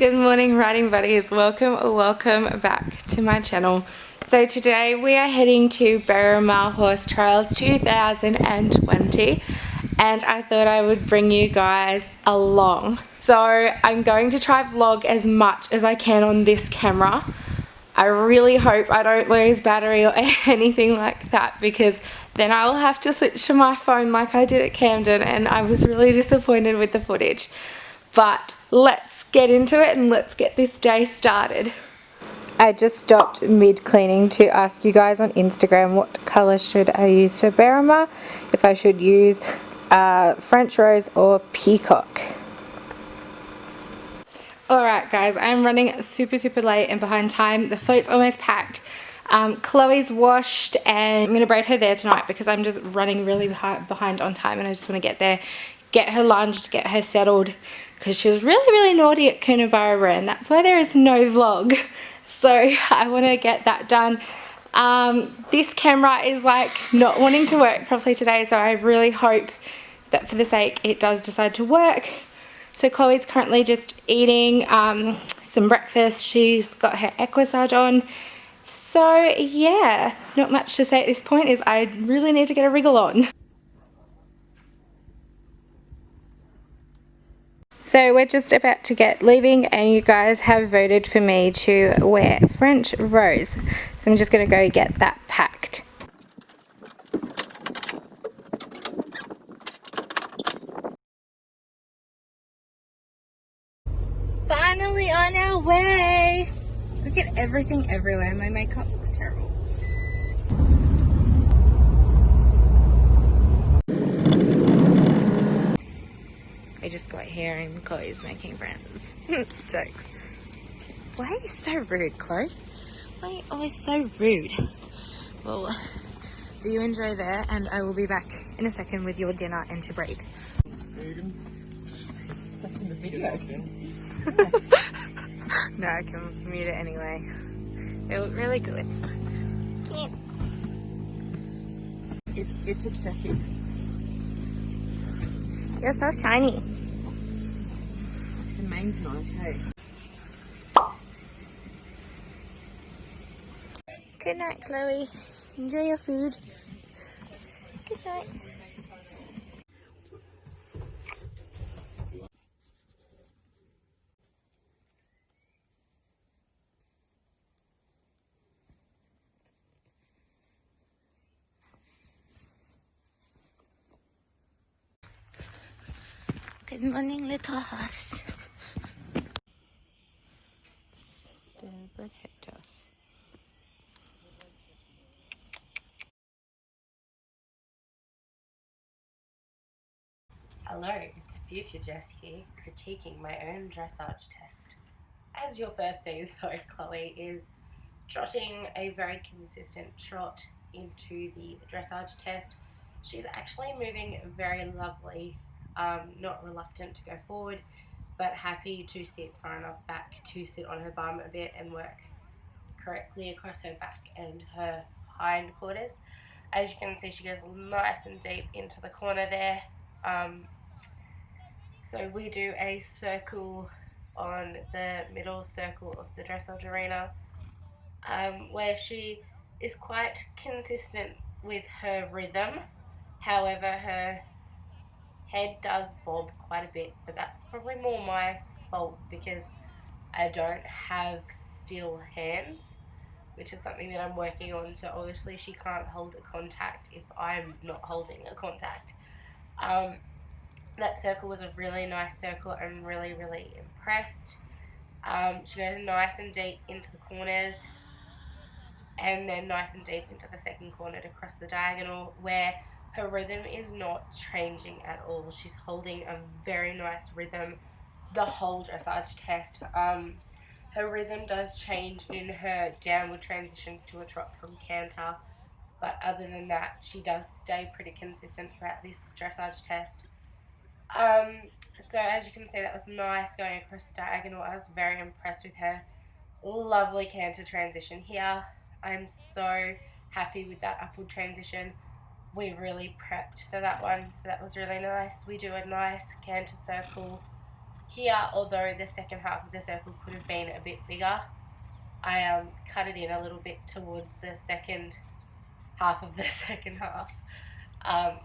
Good morning, riding buddies. Welcome back to my channel. So today we are heading to Berrima Horse Trials 2020 and I thought I would bring you guys along. So I'm going to try vlog as much as I can on this camera. I really hope I don't lose battery or anything like that, because then I'll have to switch to my phone like I did at Camden, and I was really disappointed with the footage. But let's get into it and let's get this day started. I just stopped mid-cleaning to ask you guys on Instagram what colour should I use for Berrima, if I should use French Rose or Peacock. Alright guys, I'm running super late and behind time. The float's almost packed. Chloe's washed and I'm going to braid her there tonight because I'm just running really behind on time, and I just want to get there, get her lunged, get her settled, because she was really naughty at Coonabarabra and that's why there is no vlog. So I want to get that done. This camera is like not wanting to work properly today, so I really hope that for the sake it does decide to work. So Chloe's currently just eating some breakfast. She's got her equisage on. So yeah, not much to say at this point, is I really need to get a wriggle on. So we're just about to get leaving and you guys have voted for me to wear French Rose. So I'm just going to go get that packed. Finally on our way! Look at everything everywhere. My makeup looks terrible. I just got here and Chloe's making friends. Jokes. Why are you so rude, Chloe? Why are you always so rude? Well, do you enjoy there, and I will be back in a second with your dinner and to braid. That's in the video. No, I can mute it anyway. They look really good. Yeah. It's obsessive. You're so shiny. The mane's nice, hey? Good night, Chloe. Enjoy your food. Good night. Good morning, little horse. Standardbred head toss. Hello, it's future Jess here, critiquing my own dressage test. As you'll first see though, Chloe is trotting a very consistent trot into the dressage test. She's actually moving very lovely, not reluctant to go forward, but happy to sit far enough back to sit on her bum a bit and work correctly across her back and her hind quarters. As you can see, she goes nice and deep into the corner there. So we do a circle on the middle circle of the dressage arena, where she is quite consistent with her rhythm. However, her head does bob quite a bit, but that's probably more my fault because I don't have still hands, which is something that I'm working on. So obviously she can't hold a contact if I'm not holding a contact. That circle was a really nice circle. I'm really impressed. She goes nice and deep into the corners and then nice and deep into the second corner to cross the diagonal, where her rhythm is not changing at all. She's holding a very nice rhythm the whole dressage test. Her rhythm does change in her downward transitions to a trot from canter, but other than that she does stay pretty consistent throughout this dressage test. So as you can see, that was nice going across the diagonal. I was very impressed with her. Lovely canter transition here. I'm so happy with that upward transition. We really prepped for that one, so that was really nice. We do a nice canter circle Here, although the second half of the circle could have been a bit bigger, I cut it in a little bit towards the second half of the second half.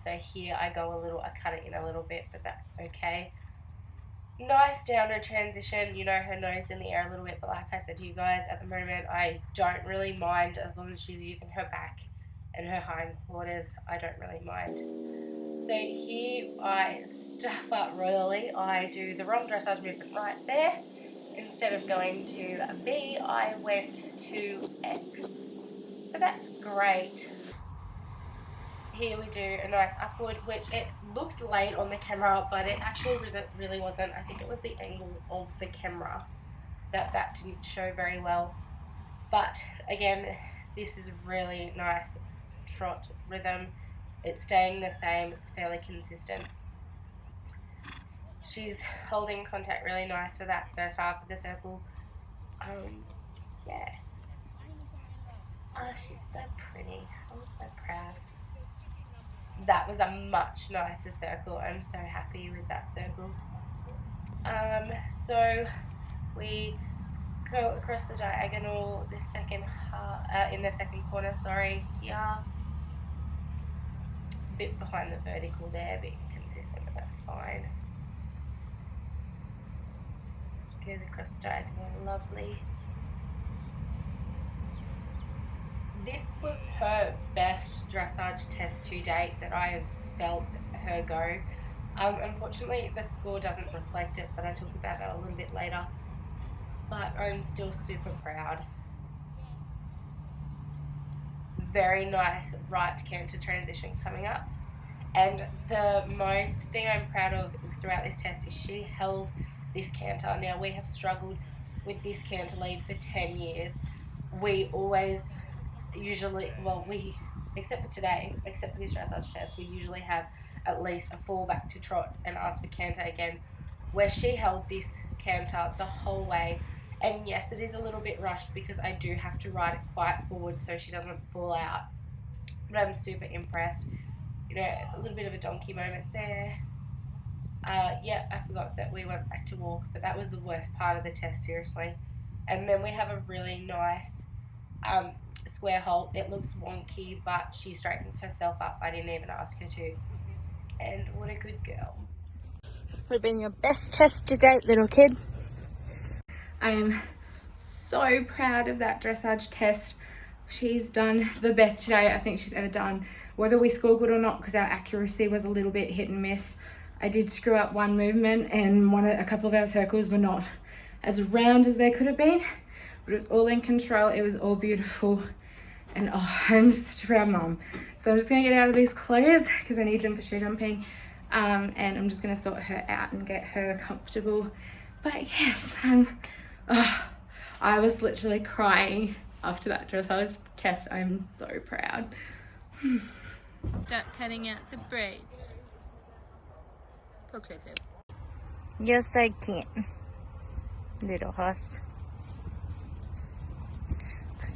So here I cut it in a little bit, but that's okay. Nice downward transition, you know, her nose in the air a little bit, but like I said to you guys, at the moment I don't really mind as long as she's using her back and her hindquarters. I don't really mind. So here I stuff up royally. I do the wrong dressage movement right there. Instead of going to a B, I went to X. So that's great. Here we do a nice upward, which it looks late on the camera, but it actually really wasn't. I think it was the angle of the camera that didn't show very well. But again, this is really nice trot rhythm. It's staying the same, it's fairly consistent. She's holding contact really nice for that first half of the circle. Yeah. Oh, she's so pretty. I'm so proud. That was a much nicer circle. I'm so happy with that circle. So we go across the diagonal the second half, in the second corner, sorry, here. A bit behind the vertical there, a bit inconsistent, but that's fine. Goes across the diagonal, lovely. This was her best dressage test to date that I have felt her go. Unfortunately, the score doesn't reflect it, but I talk about that a little bit later. But I'm still super proud. Very nice right canter transition coming up. And the most thing I'm proud of throughout this test is she held this canter. Now, we have struggled with this canter lead for 10 years. We always usually, well, except for today, except for this dressage test, we usually have at least a fall back to trot and ask for canter again, where she held this canter the whole way. And yes, it is a little bit rushed because I do have to ride it quite forward so she doesn't fall out, but I'm super impressed. You know, a little bit of a donkey moment there. Yeah, I forgot that we went back to walk, but that was the worst part of the test, seriously. And then we have a really nice square halt. It looks wonky, but she straightens herself up. I didn't even ask her to. And what a good girl. Would have been your best test to date, little kid. I am so proud of that dressage test. She's done the best today I think she's ever done. Whether we score good or not, because our accuracy was a little bit hit and miss. I did screw up one movement, and a couple of our circles were not as round as they could have been. But it was all in control. It was all beautiful. And oh, I'm such a proud mum. So I'm just going to get out of these clothes because I need them for show jumping. And I'm just going to sort her out and get her comfortable. But yes, I was literally crying after that dressage test. I'm so proud. Start cutting out the braids. Pull closer. Yes, I can. Little horse.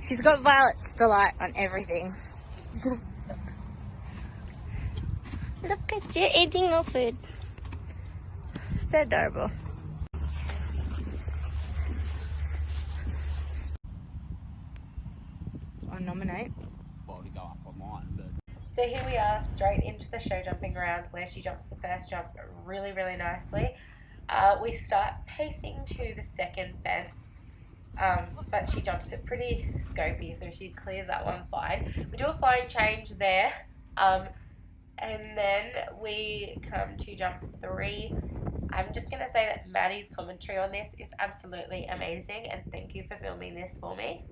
She's got Violet's delight on everything. Look at you eating your food. So adorable. I'll nominate. So here we are, straight into the show jumping round where she jumps the first jump really, really nicely. We start pacing to the second fence, but she jumps it pretty scopy, so she clears that one fine. We do a fine change there, and then we come to jump 3. I'm just going to say that Maddie's commentary on this is absolutely amazing, and thank you for filming this for me.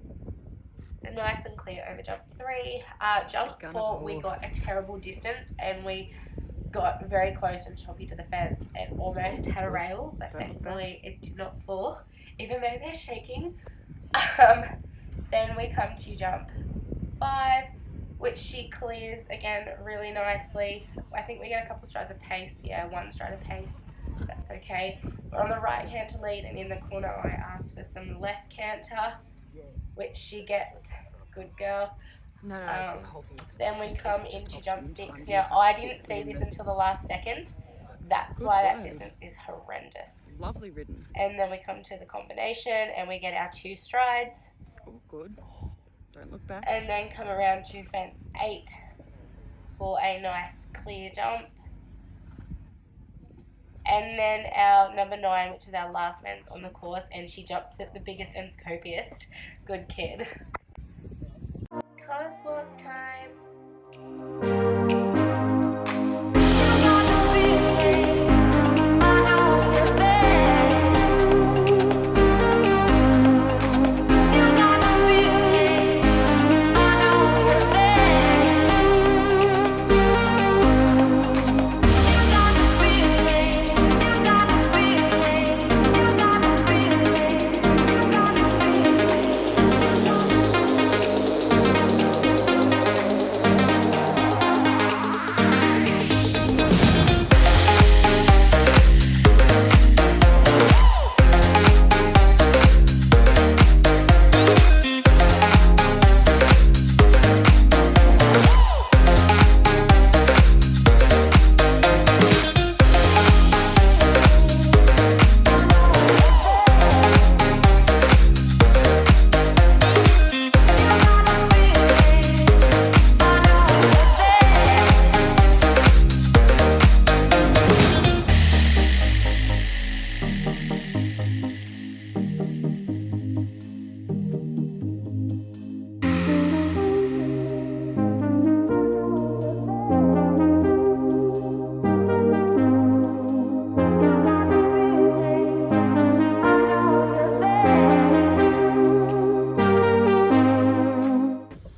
So nice and clear over jump 3. Jump 4, we got a terrible distance, and we got very close and choppy to the fence and almost had a rail, but thankfully it did not fall, even though they're shaking. Then we come to jump 5, which she clears again really nicely. I think we get a couple strides of pace. Yeah, 1 stride of pace. That's okay. We're on the right canter lead, and in the corner I ask for some left canter, which she gets. Good girl. No, the whole thing is then we come into jump 6. Now, I didn't see this until the last second, That's Good why that ride. distance is horrendous. Lovely ridden. And then we come to the combination and we get our 2 strides. Oh, good. Don't look back. And then come around to fence 8 for a nice clear jump. And then our number 9, which is our last fence on the course, and she jumps it the biggest and scopiest. Good kid. Crosswalk time.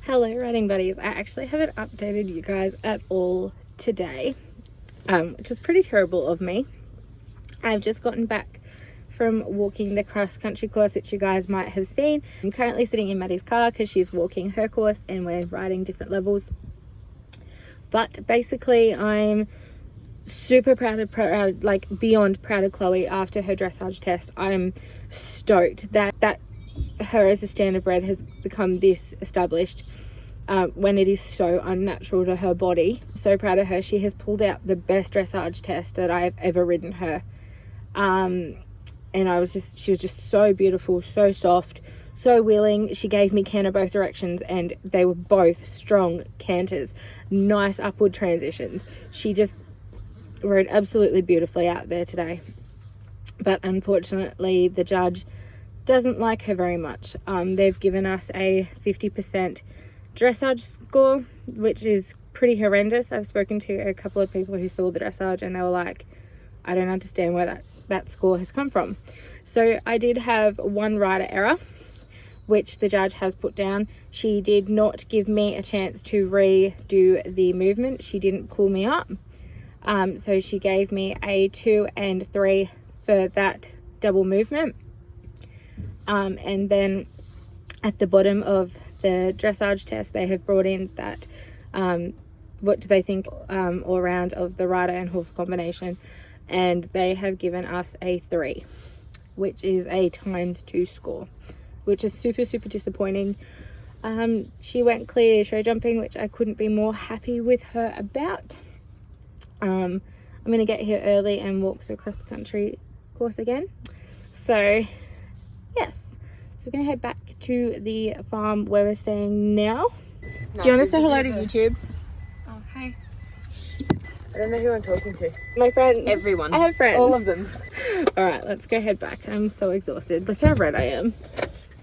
Hello riding buddies, I actually haven't updated you guys at all today, which is pretty terrible of me. I've just gotten back from walking the cross-country course, which you guys might have seen. I'm currently sitting in Maddie's car because she's walking her course and we're riding different levels. But basically I'm super proud, like beyond proud of Chloe after her dressage test. I'm stoked that her as a standardbred has become this established when it is so unnatural to her body. So proud of her. She has pulled out the best dressage test that I have ever ridden her. And she was just so beautiful, so soft, so willing. She gave me canter both directions and they were both strong canters, nice upward transitions. She just rode absolutely beautifully out there today. But unfortunately the judge doesn't like her very much. They've given us a 50% dressage score, which is pretty horrendous. I've spoken to a couple of people who saw the dressage and they were like, I don't understand where that score has come from. So I did have one rider error, which the judge has put down. She did not give me a chance to redo the movement. She didn't pull me up. So she gave me a 2 and 3 for that double movement. And then at the bottom of the dressage test, they have brought in that what do they think all round of the rider and horse combination, and they have given us a 3, which is a ×2 score, which is super disappointing. She went clear show jumping, which I couldn't be more happy with her about. I'm gonna get here early and walk the cross country course again. So yes, so we're gonna head back to the farm where we're staying now. Do you want to say hello to YouTube? Oh, hey. I don't know who I'm talking to. My friends. Everyone. I have friends. All of them. All right, let's go head back. I'm so exhausted. Look how red I am.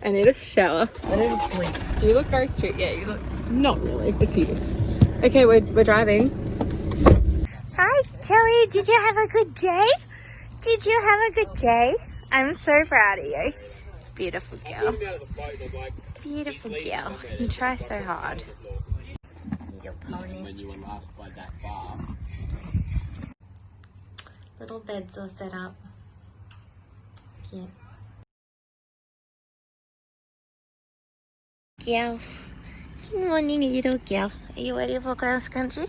I need a shower. I need to sleep. Do you look very sweet? Yeah, you look. Not really. It's you. Okay, we're driving. Hi, Chloe. Did you have a good day? Did you have a good day? I'm so proud of you. Beautiful girl. Beautiful girl. You try so hard. Little pony. When you were last by that far. Little beds all set up. Cute. Girl. Good morning, little girl. Are you ready for cross country?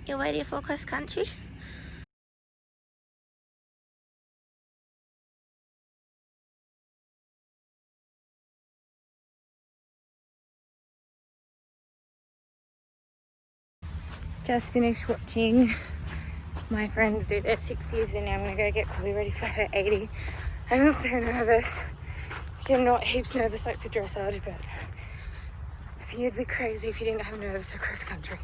You ready for cross country? Just finished watching my friends did at 60s, and now I'm gonna go get Chloe ready for her 80. I'm so nervous. You're not heaps nervous like for dressage, but I think you'd be crazy if you didn't have nerves for cross country.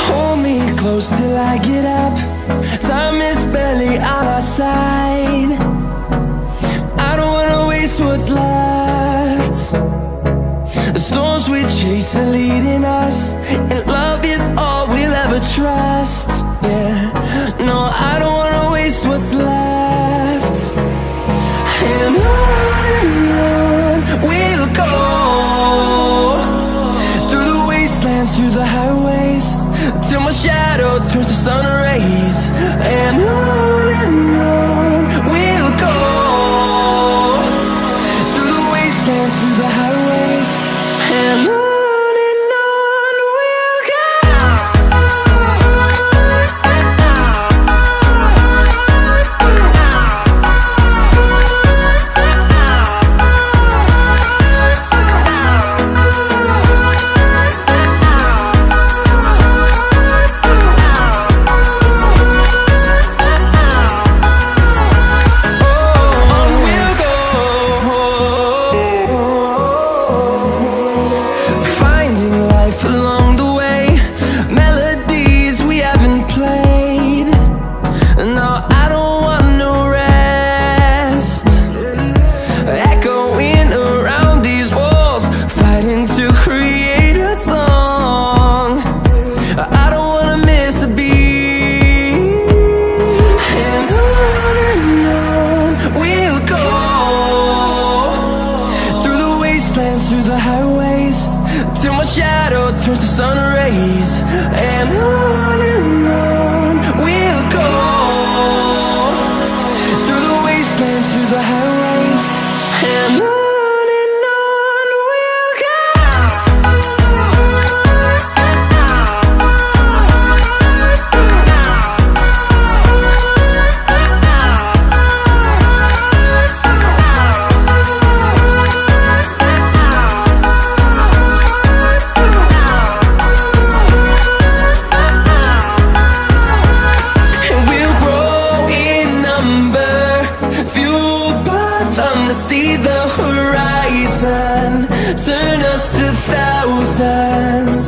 Hold me close till I get up. Time is barely on our side. I don't wanna waste what's left. The storms we chase are leading us, and love is all we'll ever trust. Yeah, no, I don't wanna waste what's left. And on we'll go, through the wastelands, through the highways, till my shadow turns to sun rays. And on we'll go, through the wastelands, through the highways, and on we'll go. Through the highways, till my shadow turns to sun rays. And on we'll go, through the wastelands, through the highways, and on we'll go. See the horizon turn us to thousands,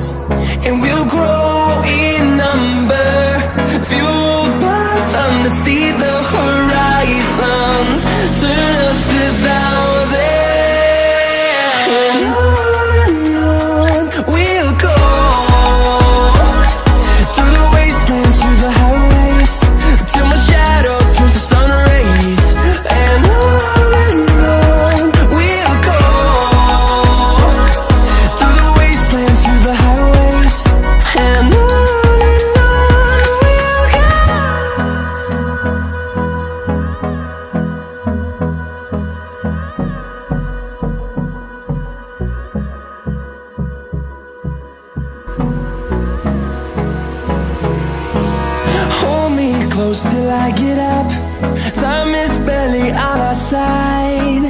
and we'll grow in number, fueled by them. To see the horizon turn us to thousands, and on we'll go, through the wastelands, through the highways, till my shadow turns to sun rays. And me, hold me, close till I get up. Time is barely on our side.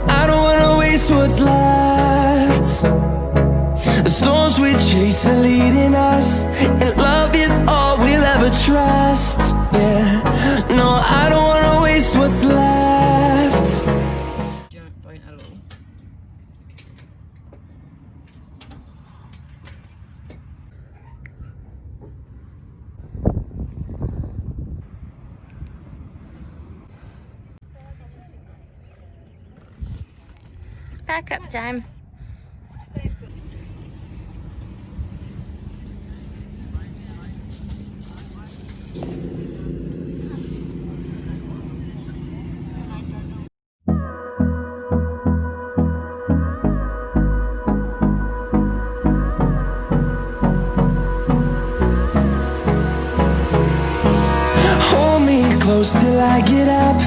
I don't wanna waste what's left. The storms we chase are leading us, and love is all we'll ever trust. Yeah, no, I don't wanna waste what's left. Don't at all. Backup time. Hold me close till I get up.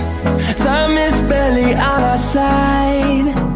Time is barely on our side.